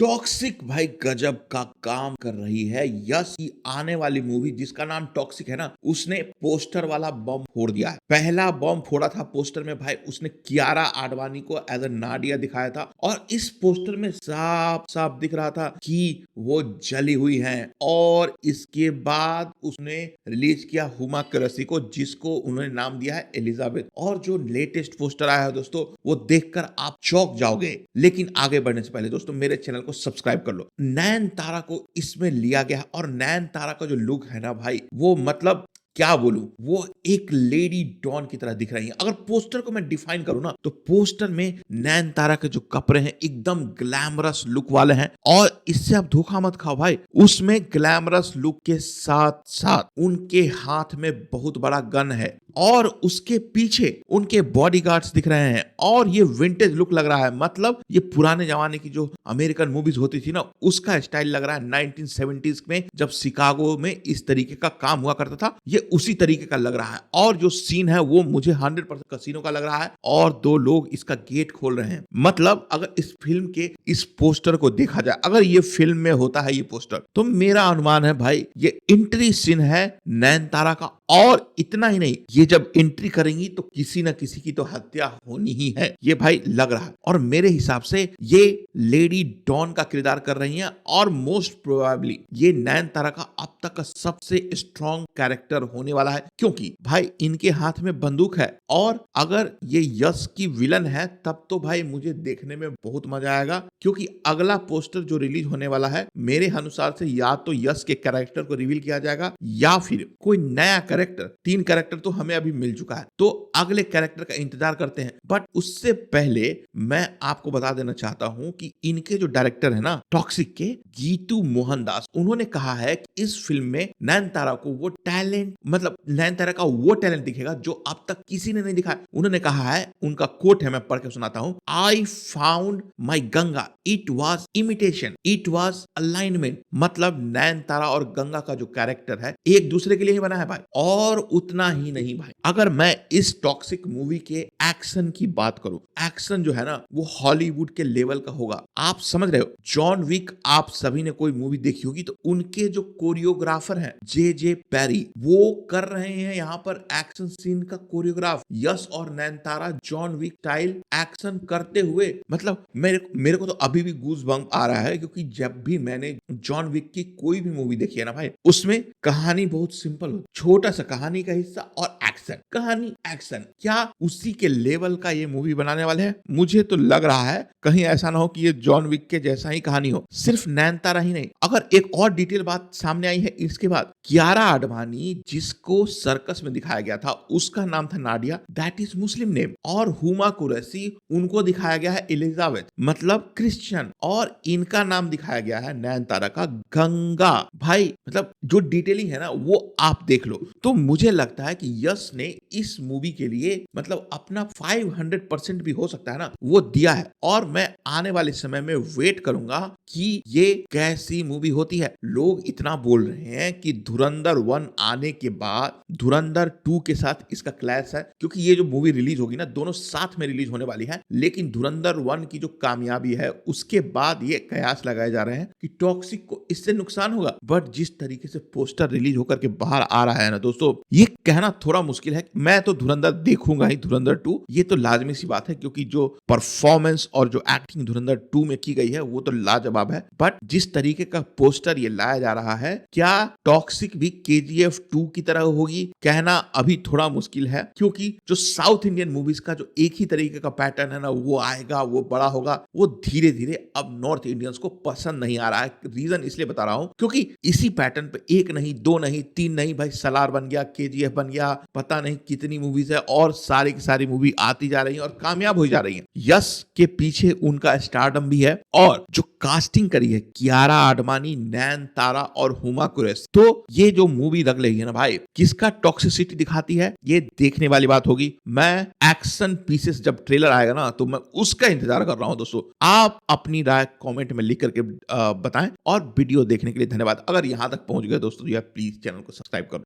Toxic भाई गजब का काम कर रही है। यस की आने वाली मूवी जिसका नाम टॉक्सिक है ना, उसने पोस्टर वाला बम फोड़ दिया है। पहला बम फोड़ा था पोस्टर में भाई, उसने कियारा आडवाणी को एज अ नाडिया दिखाया था और इस पोस्टर में साफ साफ दिख रहा था कि वो जली हुई हैं। और इसके बाद उसने रिलीज किया हुमा कुरैशी को, जिसको उन्होंने नाम दिया है एलिजाबेथ। और जो लेटेस्ट पोस्टर आया है दोस्तों, वो देखकर आप चौंक जाओगे। लेकिन आगे बढ़ने से पहले दोस्तों मेरे चैनल को सब्सक्राइब कर लो। नयनतारा को इसमें लिया गया और नयनतारा का जो लुक है ना भाई, वो मतलब क्या बोलूं, वो एक लेडी डॉन की तरह दिख रही है। अगर पोस्टर को मैं डिफाइन करूं ना, तो पोस्टर में नयनतारा के जो कपड़े हैं एकदम ग्लैमरस लुक वाले हैं। और इससे आप धोखा मत खाओ भाई, उसमें ग्लैमरस लुक के साथ साथ उनके हाथ में बहुत बड़ा गन है और उसके पीछे उनके बॉडीगार्ड्स दिख रहे हैं। और ये विंटेज लुक लग रहा है, मतलब ये पुराने जमाने की जो अमेरिकन मूवीज होती थी ना, उसका स्टाइल लग रहा है। 1970s में जब शिकागो में इस तरीके का काम हुआ करता था, ये उसी तरीके का लग रहा है। और जो सीन है वो मुझे 100% कसिनो का लग रहा है। और दो लोग इसका गेट खोल रहे हैं। मतलब अगर इस फिल्म के इस पोस्टर को देखा जाए, अगर ये फिल्म में होता है ये पोस्टर, तो मेरा अनुमान है भाई ये एंट्री सीन है नयनतारा का। और इतना ही नहीं, ये जब एंट्री करेंगी तो किसी न किसी की तो हत्या होनी ही है, ये भाई लग रहा है। और मेरे हिसाब से ये लेडी डॉन का किरदार कर रही हैं और मोस्ट प्रोबेबली ये नयनतारा का अब तक का सबसे स्ट्रॉन्ग कैरेक्टर होने वाला है, क्योंकि भाई इनके हाथ में बंदूक है। और अगर ये यश की विलन है तब तो भाई मुझे देखने में बहुत मजा आएगा, क्योंकि अगला पोस्टर जो रिलीज होने वाला है मेरे अनुसार से या तो यश के कैरेक्टर को रिवील किया जाएगा या फिर कोई नया कैरेक्टर। 3 कैरेक्टर तो हमें अभी मिल चुका है, तो अगले कैरेक्टर का इंतजार करते हैं। बट उससे पहले मैं आपको बता देना चाहता हूं कि इनके जो डायरेक्टर है ना टॉक्सिक के, गीतू मोहनदास, उन्होंने कहा है कि इस फिल्म में नयनतारा को वो टैलेंट, मतलब नयनतारा का वो टैलेंट दिखेगा जो अब तक किसी ने नहीं दिखाया। उन्होंने कहा है, उनका कोट है, मैं पढ़ के सुनाता हूं। I found my Ganga, it was imitation, it was alignment. मतलब नयनतारा और गंगा का जो कैरेक्टर है एक दूसरे के लिए ही बना है भाई। और उतना ही नहीं भाई, अगर मैं इस टॉक्सिक मूवी के एक्शन की बात करूं, एक्शन जो है ना वो हॉलीवुड के लेवल का होगा। आप समझ रहे हो, जॉन विक आप सभी ने कोई मूवी देखी होगी, तो उनके जो कोरियोग्राफर हैं जे पैरी, वो कर रहे हैं यहाँ पर एक्शन सीन का कोरियोग्राफ। यश और Nayanthara John Wick style action करते हुए, मतलब मेरे को तो अभी भी गूज बम्प आ रहा है, क्योंकि जब भी मैंने जॉन विक की कोई भी मूवी देखी है ना भाई, उसमें कहानी बहुत सिंपल हो, छोटा सा कहानी का हिस्सा और एक्शन, कहानी एक्शन, क्या उसी के लेवल का ये मूवी बनाने वाले हैं। मुझे तो लग रहा है कहीं ऐसा ना हो कि ये जॉन विक के जैसा ही कहानी हो। सिर्फ नयनतारा ही नहीं, अगर एक और डिटेल बात सामने आई है इसके बाद, कियारा आडवाणी जिसको सर्कस में दिखाया गया था उसका नाम था Nadia, that is Muslim name. और हुमा कुरैशी, उनको दिखाया गया है एलिजाबेथ, मतलब क्रिश्चियन। और इनका नाम दिखाया गया है नयनतारा का गंगा। भाई मतलब जो डिटेलिंग है ना वो आप देख लो। तो मुझे लगता है कि यश ने इस मूवी के लिए मतलब अपना 500% भी हो सकता है ना वो दिया है। और मैं आने वाले समय में वेट करूंगा कि ये कैसी मूवी होती है। लोग इतना बोल रहे हैं कि धुरंधर 1 आने के बाद धुरंधर 2 के साथ इसका क्लैश है, क्योंकि ये जो मूवी रिलीज होगी ना दोनों साथ में रिलीज होने वाली है। लेकिन धुरंधर 1 की जो कामयाबी है उसके बाद ये कयास लगाए जा रहे हैं कि टॉक्सिक को इससे नुकसान होगा। बट जिस तरीके से पोस्टर रिलीज होकर के बाहर आ रहा है ना दोस्तों, ये कहना थोड़ा मुश्किल है। मैं तो धुरंधर देखूंगा ही, धुरंधर 2, ये तो लाजमी सी बात है, क्योंकि जो परफॉर्मेंस और जो एक्टिंग धुरंधर 2 में की गई है वो तो लाजवाब है। बट जिस तरीके का पोस्टर ये लाया जा रहा है, क्या टॉक्सिक भी KGF 2 की तरह होगी, कहना अभी थोड़ा मुश्किल है। क्योंकि जो साउथ इंडियन मूवीज का जो एक ही तरीके का पैटर्न है ना, वो आएगा, वो बड़ा होगा, वो धीरे धीरे अब नॉर्थ इंडियंस को पसंद नहीं आ रहा है। रीजन इसलिए बता रहा हूं क्योंकि इसी पैटर्न पे 1 नहीं 2 नहीं 3 नहीं भाई, सलार बन गया, KGF बन गया, पता नहीं कितनी मूवीज है, और सारी की सारी मूवी आती जा रही है और कामयाब हो जा रही है। यश के पीछे उनका स्टारडम भी है, और जो कास्टिंग करी है कियारा आडवाणी, नयनतारा और हुमा कुरैशी, तो ये जो मूवी लग रही है ना भाई, किसका टॉक्सिसिटी दिखाती है ये देखने वाली बात होगी। मैं एक्शन पीसेस जब ट्रेलर आएगा ना तो मैं उसका इंतजार कर रहा हूं दोस्तों। आप अपनी राय कमेंट में लिख करके बताएं, और वीडियो देखने के लिए धन्यवाद। अगर यहां तक पहुंच गए दोस्तों, तो प्लीज चैनल को सब्सक्राइब करो।